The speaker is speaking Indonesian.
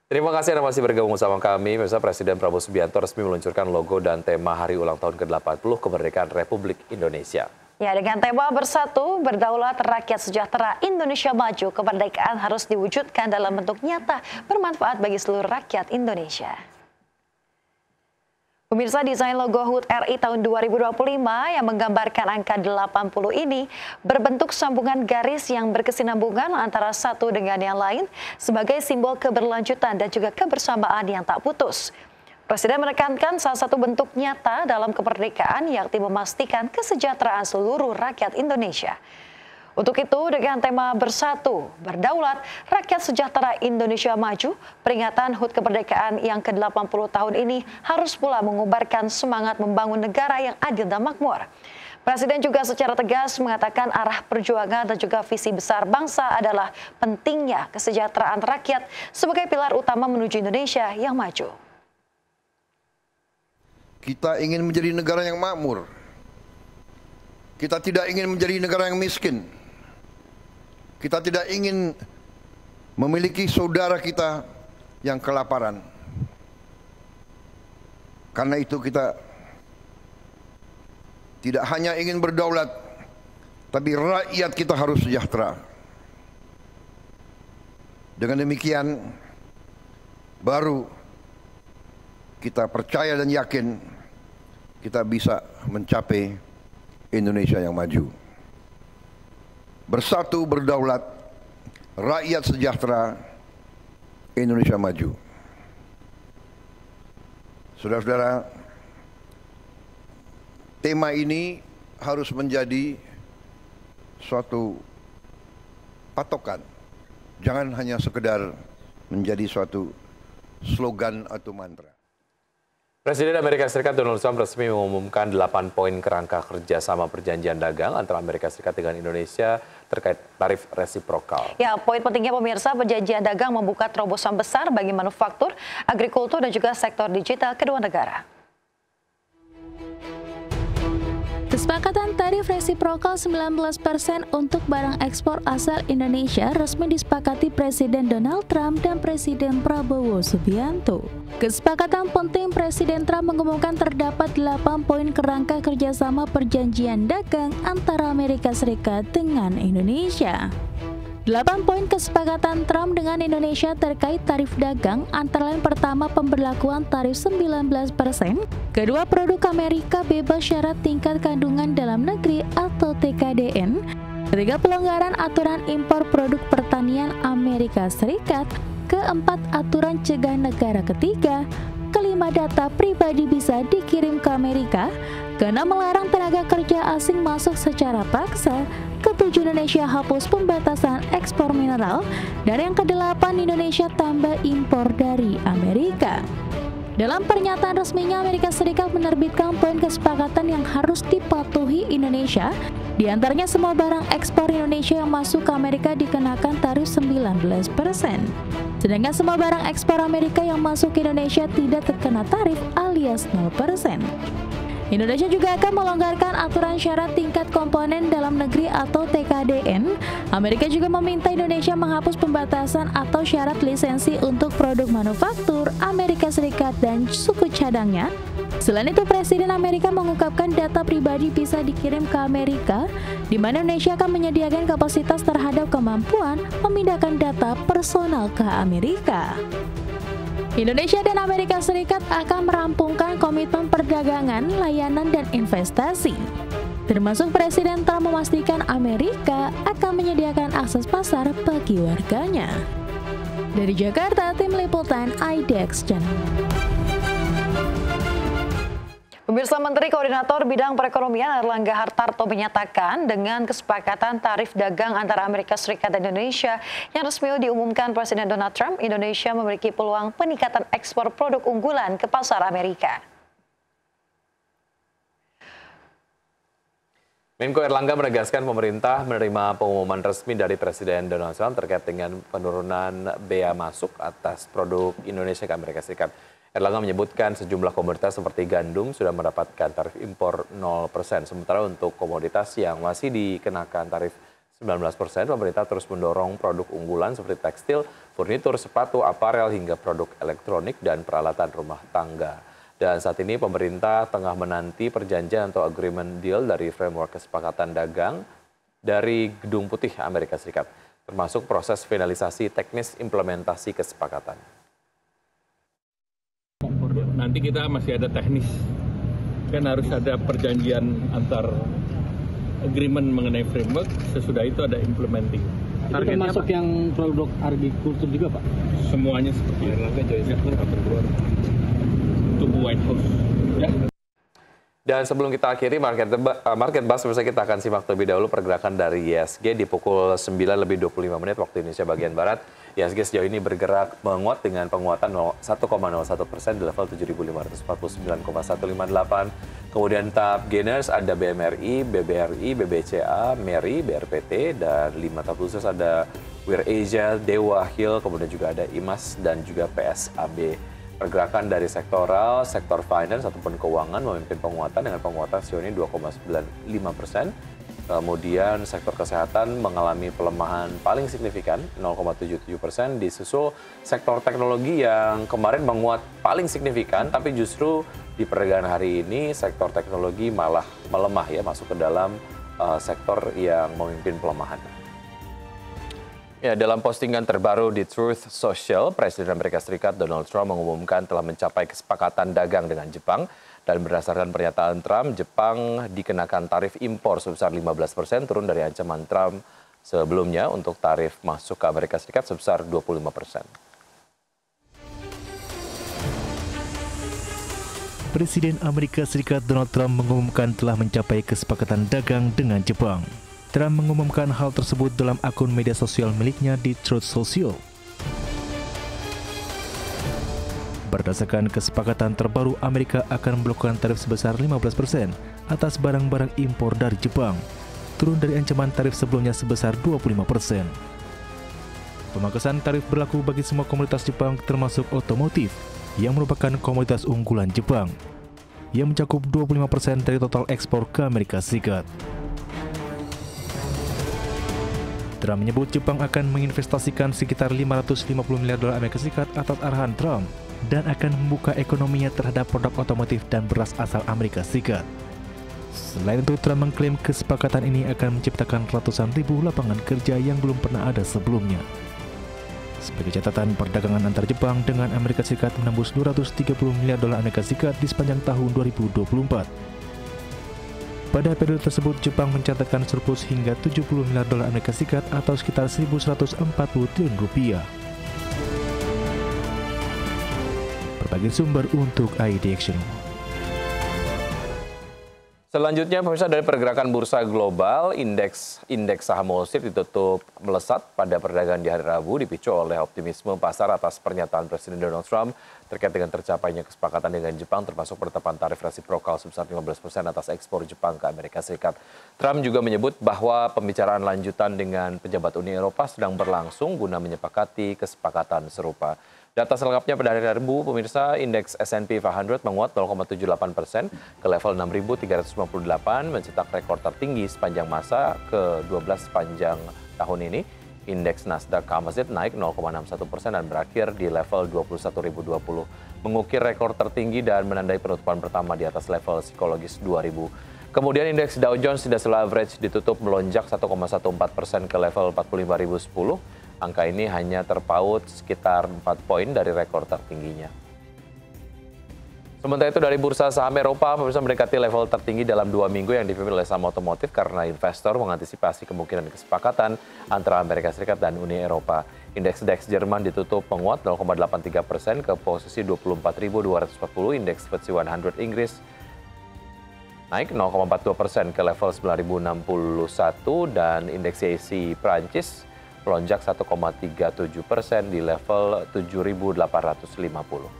Terima kasih Anda masih bergabung bersama kami. Pemirsa, Presiden Prabowo Subianto resmi meluncurkan logo dan tema Hari Ulang Tahun ke-80 Kemerdekaan Republik Indonesia. Ya, dengan tema Bersatu, Berdaulat, Rakyat Sejahtera, Indonesia Maju, kemerdekaan harus diwujudkan dalam bentuk nyata, bermanfaat bagi seluruh rakyat Indonesia. Pemirsa, desain logo HUT RI tahun 2025 yang menggambarkan angka 80 ini berbentuk sambungan garis yang berkesinambungan antara satu dengan yang lain sebagai simbol keberlanjutan dan juga kebersamaan yang tak putus. Presiden menekankan salah satu bentuk nyata dalam kemerdekaan yakni memastikan kesejahteraan seluruh rakyat Indonesia. Untuk itu, dengan tema Bersatu, Berdaulat, Rakyat Sejahtera Indonesia Maju, peringatan HUT kemerdekaan yang ke-80 tahun ini harus pula mengubarkan semangat membangun negara yang adil dan makmur. Presiden juga secara tegas mengatakan arah perjuangan dan juga visi besar bangsa adalah pentingnya kesejahteraan rakyat sebagai pilar utama menuju Indonesia yang maju. Kita ingin menjadi negara yang makmur. Kita tidak ingin menjadi negara yang miskin. Kita tidak ingin memiliki saudara kita yang kelaparan. Karena itu kita tidak hanya ingin berdaulat, tapi rakyat kita harus sejahtera. Dengan demikian, baru kita percaya dan yakin kita bisa mencapai Indonesia yang maju. Bersatu, berdaulat, rakyat sejahtera, Indonesia maju. Saudara-saudara, tema ini harus menjadi suatu patokan. Jangan hanya sekedar menjadi suatu slogan atau mantra. Presiden Amerika Serikat Donald Trump resmi mengumumkan 8 poin kerangka kerjasama perjanjian dagang antara Amerika Serikat dengan Indonesia terkait tarif resiprokal. Ya, poin pentingnya pemirsa, perjanjian dagang membuka terobosan besar bagi manufaktur, agrikultur, dan juga sektor digital kedua negara. Kesepakatan tarif resiprokal 19% untuk barang ekspor asal Indonesia resmi disepakati Presiden Donald Trump dan Presiden Prabowo Subianto. Kesepakatan penting Presiden Trump mengumumkan terdapat 8 poin kerangka kerjasama perjanjian dagang antara Amerika Serikat dengan Indonesia. 8 poin kesepakatan Trump dengan Indonesia terkait tarif dagang antara lain: pertama, pemberlakuan tarif 19%, kedua, produk Amerika bebas syarat tingkat kandungan dalam negeri atau TKDN, ketiga, pelonggaran aturan impor produk pertanian Amerika Serikat, keempat, aturan cegah negara ketiga, kelima, data pribadi bisa dikirim ke Amerika, keenam, melarang tenaga kerja asing masuk secara paksa, ketujuh, Indonesia hapus pembatasan ekspor mineral, dan yang kedelapan, Indonesia tambah impor dari Amerika. Dalam pernyataan resminya, Amerika Serikat menerbitkan poin kesepakatan yang harus dipatuhi Indonesia. Di antaranya, semua barang ekspor Indonesia yang masuk ke Amerika dikenakan tarif 19%. Sedangkan semua barang ekspor Amerika yang masuk ke Indonesia tidak terkena tarif alias 0%. Indonesia juga akan melonggarkan aturan syarat tingkat komponen dalam negeri atau TKDN. Amerika juga meminta Indonesia menghapus pembatasan atau syarat lisensi untuk produk manufaktur Amerika Serikat dan suku cadangnya. Selain itu, Presiden Amerika mengungkapkan data pribadi bisa dikirim ke Amerika, di mana Indonesia akan menyediakan kapasitas terhadap kemampuan memindahkan data personal ke Amerika. Indonesia dan Amerika Serikat akan merampungkan komitmen perdagangan, layanan, dan investasi. Termasuk Presiden Trump memastikan Amerika akan menyediakan akses pasar bagi warganya. Dari Jakarta, Tim Liputan IDX Channel. Pemirsa, Menteri Koordinator Bidang Perekonomian Erlangga Hartarto menyatakan dengan kesepakatan tarif dagang antara Amerika Serikat dan Indonesia yang resmi diumumkan Presiden Donald Trump, Indonesia memiliki peluang peningkatan ekspor produk unggulan ke pasar Amerika. Menko Erlangga menegaskan pemerintah menerima pengumuman resmi dari Presiden Donald Trump terkait dengan penurunan bea masuk atas produk Indonesia ke Amerika Serikat. Erlangga menyebutkan sejumlah komoditas seperti gandum sudah mendapatkan tarif impor 0%, sementara untuk komoditas yang masih dikenakan tarif 19%, pemerintah terus mendorong produk unggulan seperti tekstil, furnitur, sepatu, aparel, hingga produk elektronik dan peralatan rumah tangga. Dan saat ini pemerintah tengah menanti perjanjian atau agreement deal dari framework kesepakatan dagang dari Gedung Putih Amerika Serikat, termasuk proses finalisasi teknis implementasi kesepakatan. Nanti kita masih ada teknis, kan harus ada perjanjian antar agreement mengenai framework, sesudah itu ada implementing. Itu termasuk apa? Yang produk agrikultur juga, Pak? Semuanya seperti itu. Tubuh White House. Ya. Dan sebelum kita akhiri market bus, kita akan simak terlebih dahulu pergerakan dari ISG di pukul 9:25 waktu Indonesia bagian Barat. ISG sejauh ini bergerak menguat dengan penguatan 1,01% di level 7.549,158. Kemudian top gainers ada BMRI, BBRI, BBCA, MERI, BRPT, dan 5 top losers ada Wir Asia, Dewa Hill, kemudian juga ada IMAS dan juga PSAB. Pergerakan dari sektoral, sektor finance ataupun keuangan memimpin penguatan dengan penguatan sejauh ini 2,95%. Kemudian sektor kesehatan mengalami pelemahan paling signifikan 0,77%, disusul sektor teknologi yang kemarin menguat paling signifikan, tapi justru di perdagangan hari ini sektor teknologi malah melemah ya, masuk ke dalam sektor yang memimpin pelemahan. Ya, dalam postingan terbaru di Truth Social, Presiden Amerika Serikat Donald Trump mengumumkan telah mencapai kesepakatan dagang dengan Jepang. Dan berdasarkan pernyataan Trump, Jepang dikenakan tarif impor sebesar 15%, turun dari ancaman Trump sebelumnya untuk tarif masuk ke Amerika Serikat sebesar 25%. Presiden Amerika Serikat Donald Trump mengumumkan telah mencapai kesepakatan dagang dengan Jepang. Trump mengumumkan hal tersebut dalam akun media sosial miliknya di Truth Social. Berdasarkan kesepakatan terbaru, Amerika akan melakukan tarif sebesar 15% atas barang-barang impor dari Jepang, turun dari ancaman tarif sebelumnya sebesar 25%. Pemangkasan tarif berlaku bagi semua komoditas Jepang termasuk otomotif, yang merupakan komoditas unggulan Jepang, yang mencakup 25% dari total ekspor ke Amerika Serikat. Trump menyebut Jepang akan menginvestasikan sekitar 550 miliar dolar Amerika Serikat atas arahan Trump, dan akan membuka ekonominya terhadap produk otomotif dan beras asal Amerika Serikat. Selain itu, Trump mengklaim kesepakatan ini akan menciptakan ratusan ribu lapangan kerja yang belum pernah ada sebelumnya. Sebagai catatan, perdagangan antar Jepang dengan Amerika Serikat menembus 230 miliar dolar Amerika Serikat di sepanjang tahun 2024. Pada periode tersebut, Jepang mencatatkan surplus hingga 70 miliar dolar Amerika Serikat atau sekitar 1.140 triliun rupiah. Berbagai sumber untuk ID Action. Selanjutnya, pemirsa, dari pergerakan bursa global, indeks saham Wall Street ditutup melesat pada perdagangan di hari Rabu, dipicu oleh optimisme pasar atas pernyataan Presiden Donald Trump terkait dengan tercapainya kesepakatan dengan Jepang, termasuk penetapan tarif resiprokal sebesar 15% atas ekspor Jepang ke Amerika Serikat. Trump juga menyebut bahwa pembicaraan lanjutan dengan pejabat Uni Eropa sedang berlangsung guna menyepakati kesepakatan serupa. Data selengkapnya pada hari Rabu, pemirsa, indeks S&P 500 menguat 0,78% ke level 6.358, mencetak rekor tertinggi sepanjang masa ke-12 sepanjang tahun ini. Indeks Nasdaq Composite naik 0,61% dan berakhir di level 21.020, mengukir rekor tertinggi dan menandai penutupan pertama di atas level psikologis 2.000. Kemudian indeks Dow Jones Industrial Average ditutup melonjak 1,14% ke level 45.010. Angka ini hanya terpaut sekitar 4 poin dari rekor tertingginya. Sementara itu dari bursa saham Eropa, pemirsa, mendekati level tertinggi dalam 2 minggu yang dipimpin oleh saham otomotif karena investor mengantisipasi kemungkinan kesepakatan antara Amerika Serikat dan Uni Eropa. Indeks DAX Jerman ditutup menguat 0,83% ke posisi 24.240, indeks FTSE 100 Inggris naik 0,42% ke level 9.061 dan indeks CAC Prancis melonjak 1,37% di level 7.850.